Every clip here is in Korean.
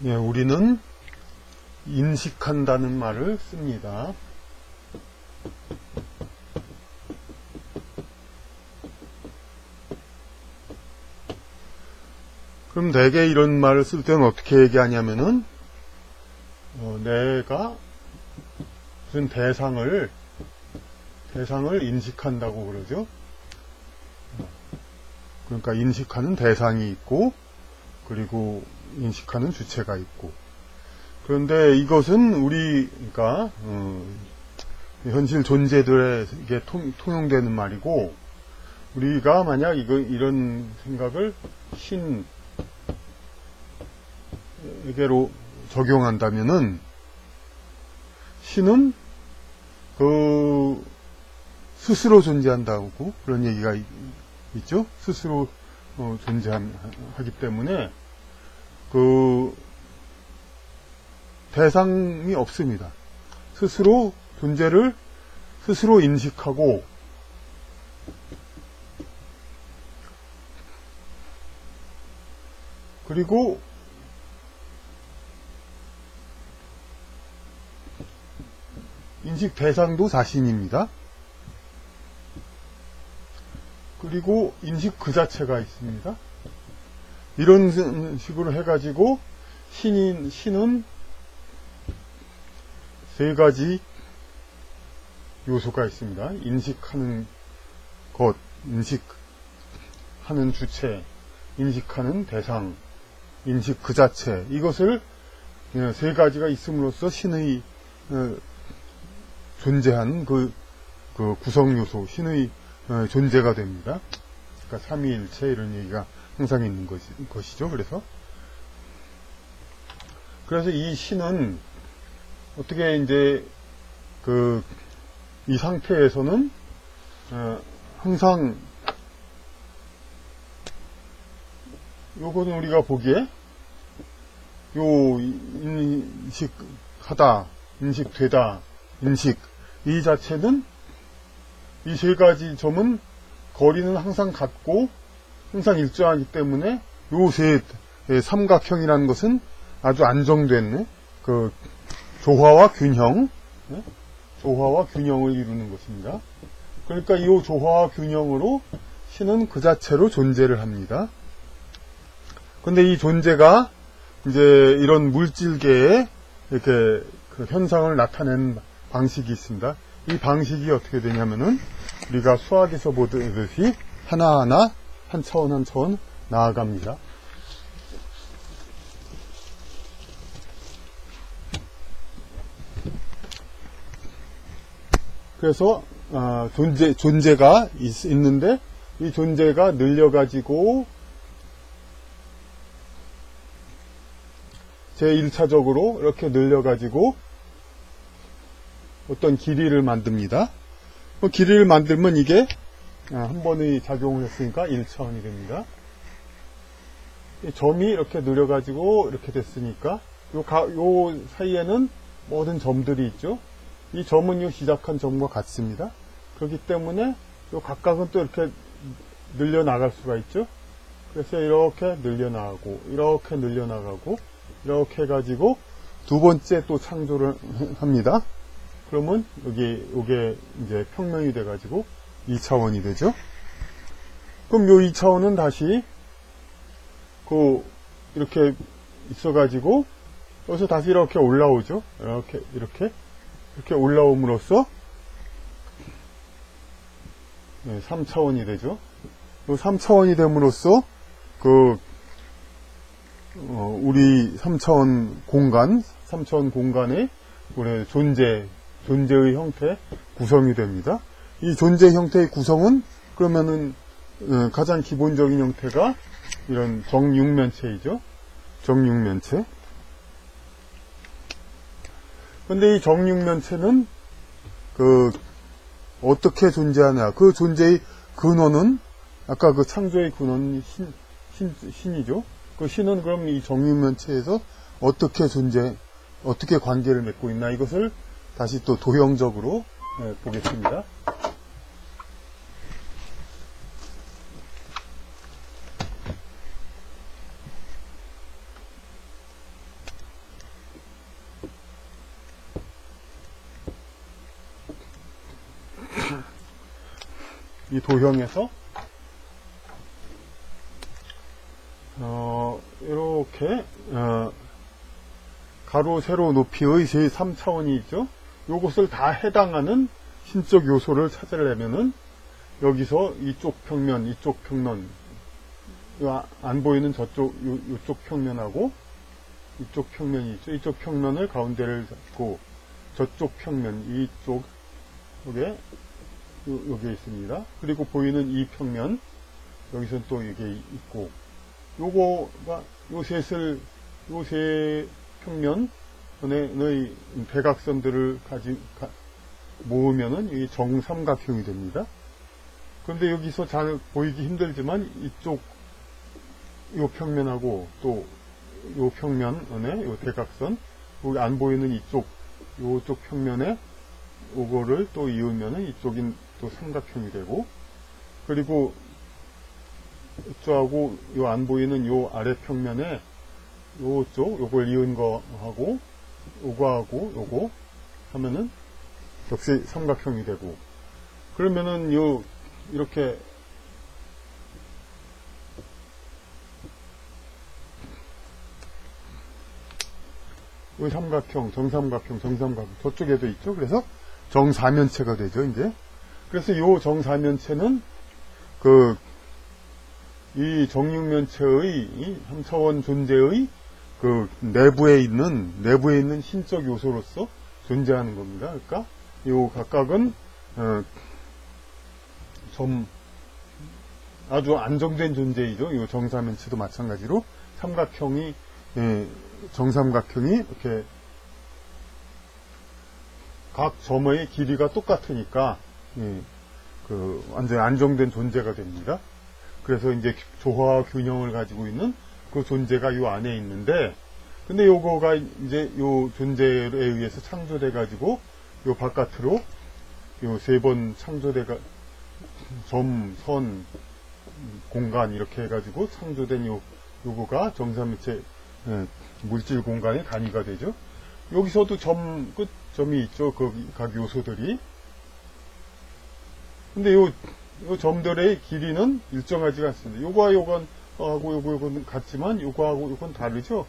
예, 우리는 인식한다는 말을 씁니다. 그럼 대개 이런 말을 쓸 때는 어떻게 얘기하냐면은 내가 무슨 대상을 인식한다고 그러죠. 그러니까 인식하는 대상이 있고 그리고 인식하는 주체가 있고. 그런데 이것은 그러니까 현실 존재들에게 통용되는 말이고, 우리가 만약 이런 생각을 신에게로 적용한다면은, 신은 스스로 존재한다고 그런 얘기가 있죠. 스스로 존재하기 때문에 대상이 없습니다. 스스로 존재를 스스로 인식하고, 그리고 인식 대상도 자신입니다. 그리고 인식 그 자체가 있습니다. 이런 식으로 해가지고 신은 세 가지 요소가 있습니다. 인식하는 것, 인식하는 주체, 인식하는 대상, 인식 그 자체. 이것을 세 가지가 있음으로써 신의 존재하는 그 구성 요소, 신의 존재가 됩니다. 그러니까 삼위일체 이런 얘기가 항상 있는 것이죠. 그래서 이 신은 어떻게 이제 이 상태에서는 항상 요거는 우리가 보기에 인식하다, 인식되다, 인식 이 자체는 이 세 가지 점은 거리는 항상 같고 항상 일정하기 때문에 요 삼각형이라는 것은 아주 안정된 조화와 균형을 이루는 것입니다. 그러니까 이 조화와 균형으로 신은 그 자체로 존재를 합니다. 근데 이 존재가 이제 이런 물질계에 이렇게 현상을 나타내는 방식이 있습니다. 이 방식이 어떻게 되냐면은 우리가 수학에서 보듯이 하나하나 한 차원 한 차원 나아갑니다. 그래서 존재가 있는데 이 존재가 늘려가지고 제1차적으로 이렇게 늘려가지고 어떤 길이를 만듭니다. 길이를 만들면 이게 한 번의 작용을 했으니까 1차원이 됩니다. 점이 이렇게 늘려가지고 이렇게 됐으니까 요 사이에는 모든 점들이 있죠. 이 점은 요 시작한 점과 같습니다. 그렇기 때문에 요 각각은 또 이렇게 늘려나갈 수가 있죠. 그래서 이렇게 늘려나가고 이렇게 늘려나가고 이렇게 해가지고 두 번째 또 창조를 합니다. 그러면 요게 이제 평면이 돼가지고 2차원이 되죠. 그럼 요 2차원은 다시 이렇게 있어가지고 여기서 다시 이렇게 올라오죠. 이렇게 올라옴으로써 3차원이 되죠. 요 3차원이 됨으로써 우리 3차원 공간의 우리 존재의 형태 구성이 됩니다. 이 존재 형태의 구성은 그러면은 가장 기본적인 형태가 이런 정육면체이죠. 정육면체. 근데 이 정육면체는 어떻게 존재하냐? 그 존재의 근원은 아까 그 창조의 근원이 신이죠. 그 신은 그럼 이 정육면체에서 어떻게 관계를 맺고 있나, 이것을 다시 또 도형적으로 보겠습니다. 이 도형에서 이렇게 가로 세로 높이의 제 3차원이 있죠. 요것을 다 해당하는 신적 요소를 찾으려면은 여기서 이쪽 평면, 이쪽 평면, 안 보이는 저쪽 요쪽 평면하고 이쪽 평면이 있죠. 이쪽 평면을 가운데를 잡고 저쪽 평면, 이쪽 요게 있습니다. 그리고 보이는 이 평면, 여기서는 또 이게 있고, 요거가 요 세 평면의 대각선들을 모으면은 이 정삼각형이 됩니다. 그런데 여기서 잘 보이기 힘들지만 이쪽 요 평면하고 또 요 평면에 요 대각선, 여기 안 보이는 요쪽 평면에 요거를 또 이으면은 이쪽인 또 삼각형이 되고, 그리고 이쪽하고 요 안 보이는 요 아래 평면에 요걸 이은 거하고 요거하고 요거 하면은 역시 삼각형이 되고, 그러면은 이렇게 요 삼각형, 정삼각형 저쪽에도 있죠. 그래서 정사면체가 되죠, 이제. 그래서 요 정사면체는 이 정육면체의 이 3차원 존재의 내부에 있는 신적 요소로서 존재하는 겁니다. 그러니까 요 각각은 아주 안정된 존재이죠. 요 정사면체도 마찬가지로 정삼각형이 이렇게 각 점의 길이가 똑같으니까 완전히 안정된 존재가 됩니다. 그래서 이제 조화와 균형을 가지고 있는 그 존재가 요 안에 있는데, 근데 요거가 이제 요 존재에 의해서 창조돼 가지고 요 바깥으로 요 3번 창조돼가 점, 선, 공간 이렇게 해가지고 창조된 요거가 정사면체 물질 공간의 단위가 되죠. 여기서도 끝점이 있죠. 각 요소들이. 근데 요 점들의 길이는 일정하지가 않습니다. 요거와 요건 같지만 요거하고 요건 다르죠.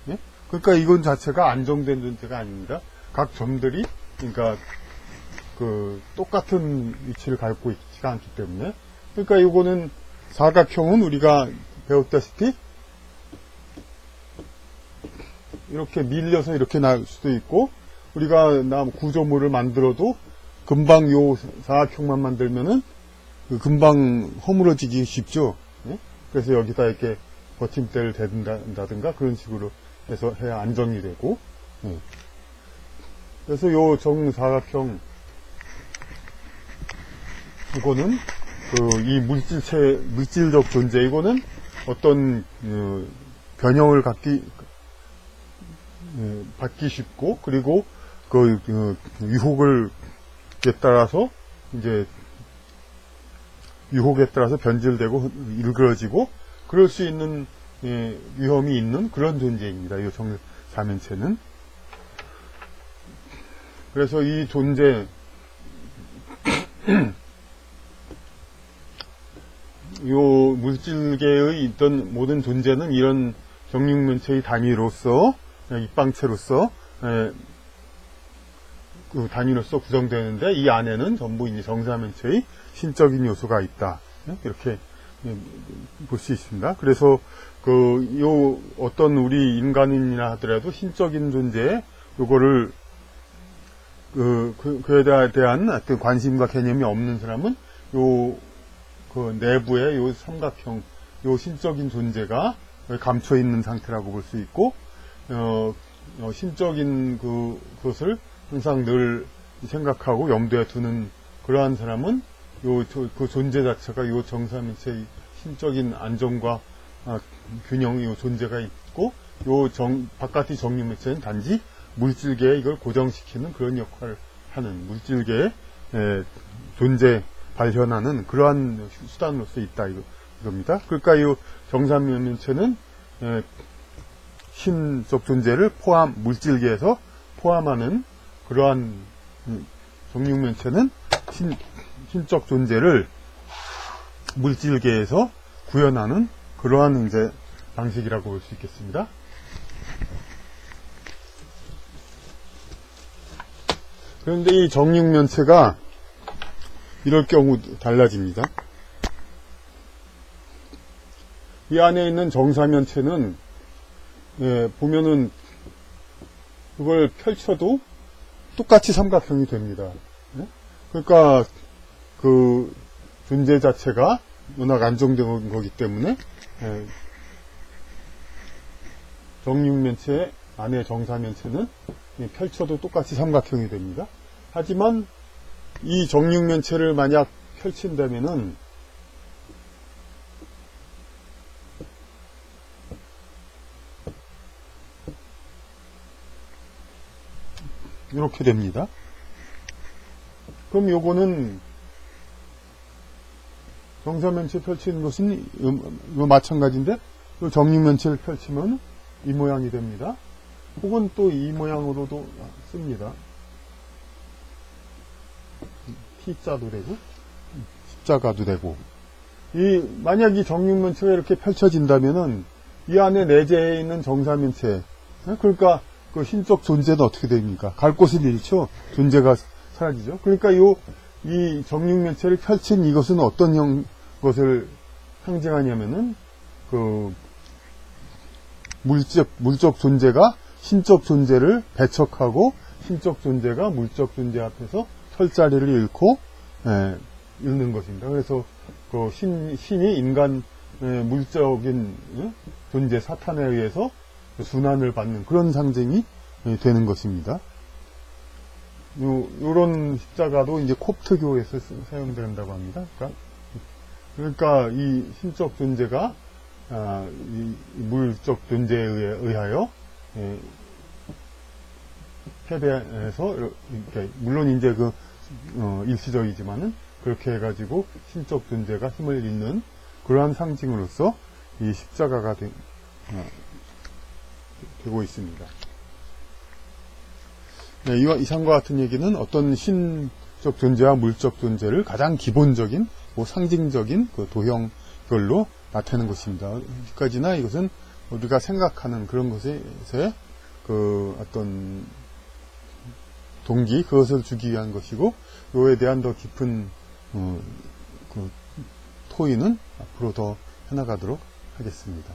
예? 그러니까 이건 자체가 안정된 존재가 아닙니다. 각 점들이 그러니까 똑같은 위치를 갖고 있지가 않기 때문에. 그러니까 요거는 사각형은 우리가 배웠다시피 이렇게 밀려서 이렇게 나올 수도 있고, 우리가 구조물을 만들어도 금방 요 사각형만 만들면은 금방 허물어지기 쉽죠. 예? 그래서 여기다 이렇게 버팀대를 대든다든가 그런 식으로 해서 해야 안정이 되고. 예. 그래서 요 정사각형 이거는 이 물질적 존재, 이거는 어떤 변형을 받기 쉽고, 그리고 유혹에 따라서 변질되고 일그러지고 그럴 수 있는 위험이 있는 그런 존재입니다. 이 정사면체는. 그래서 이 존재 요 물질계의 있던 모든 존재는 이런 정육면체의 단위로서, 입방체로서 단위로서 구성되는데, 이 안에는 전부 이제 정사면체의 신적인 요소가 있다. 이렇게 볼 수 있습니다. 그래서 어떤 우리 인간인이나 하더라도 신적인 존재, 요거를 그에 대한 어떤 관심과 개념이 없는 사람은 내부에 요 삼각형, 요 신적인 존재가 감춰 있는 상태라고 볼 수 있고, 신적인 그것을 항상 늘 생각하고 염두에 두는 그러한 사람은 그 존재 자체가 요 정사면체의 신적인 안정과 균형, 요 존재가 있고, 바깥의 정육면체는 단지 물질계에 이걸 고정시키는 그런 역할을 하는, 물질계에 발현하는 그러한 수단으로서 있다 이겁니다. 그러니까 이 정사면체는 신적 존재를 물질계에서 포함하는 그러한 정육면체는 신적 존재를 물질계에서 구현하는 그러한 이제 방식이라고 볼 수 있겠습니다. 그런데 이 정육면체가 이럴 경우 달라집니다. 이 안에 있는 정사면체는 보면은 그걸 펼쳐도 똑같이 삼각형이 됩니다. 그러니까 그 존재 자체가 워낙 안정된 거기 때문에 정육면체 안에 정사면체는 펼쳐도 똑같이 삼각형이 됩니다. 하지만 이 정육면체를 만약 펼친다면은 이렇게 됩니다. 그럼 요거는 정사면체 펼치는 것은 이거 마찬가지인데 요 정육면체를 펼치면 이 모양이 됩니다. 혹은 또 이 모양으로도 씁니다. T자도 되고 십자가도 되고. 만약 이 정육면체가 이렇게 펼쳐진다면은 이 안에 내재해 있는 정사면체, 그러니까 그 신적 존재는 어떻게 됩니까? 갈 곳을 잃죠. 존재가 사라지죠. 그러니까 이 정육면체를 펼친 이것은 어떤 것을 상징하냐면은 그 물적 존재가 신적 존재를 배척하고 신적 존재가 물적 존재 앞에서 설 자리를 잃고 잃는 것입니다. 그래서 그 신이 인간 물적인 존재 사탄에 의해서 순환을 받는 그런 상징이 되는 것입니다. 요런 십자가도 이제 콥트교에서 사용된다고 합니다. 그러니까 이 신적 존재가 이 물적 존재에 의하여 패배해서 이렇게 물론 이제 일시적이지만은 그렇게 해가지고 신적 존재가 힘을 잃는 그러한 상징으로서 이 십자가가 되고 있습니다. 이상과 같은 얘기는 어떤 신적 존재와 물적 존재를 가장 기본적인 상징적인 그 도형별로 나타내는 것입니다. 어디까지나 이것은 우리가 생각하는 그런 것에서의 그 어떤 동기, 그것을 주기 위한 것이고, 요에 대한 더 깊은 그 토의는 앞으로 더 해나가도록 하겠습니다.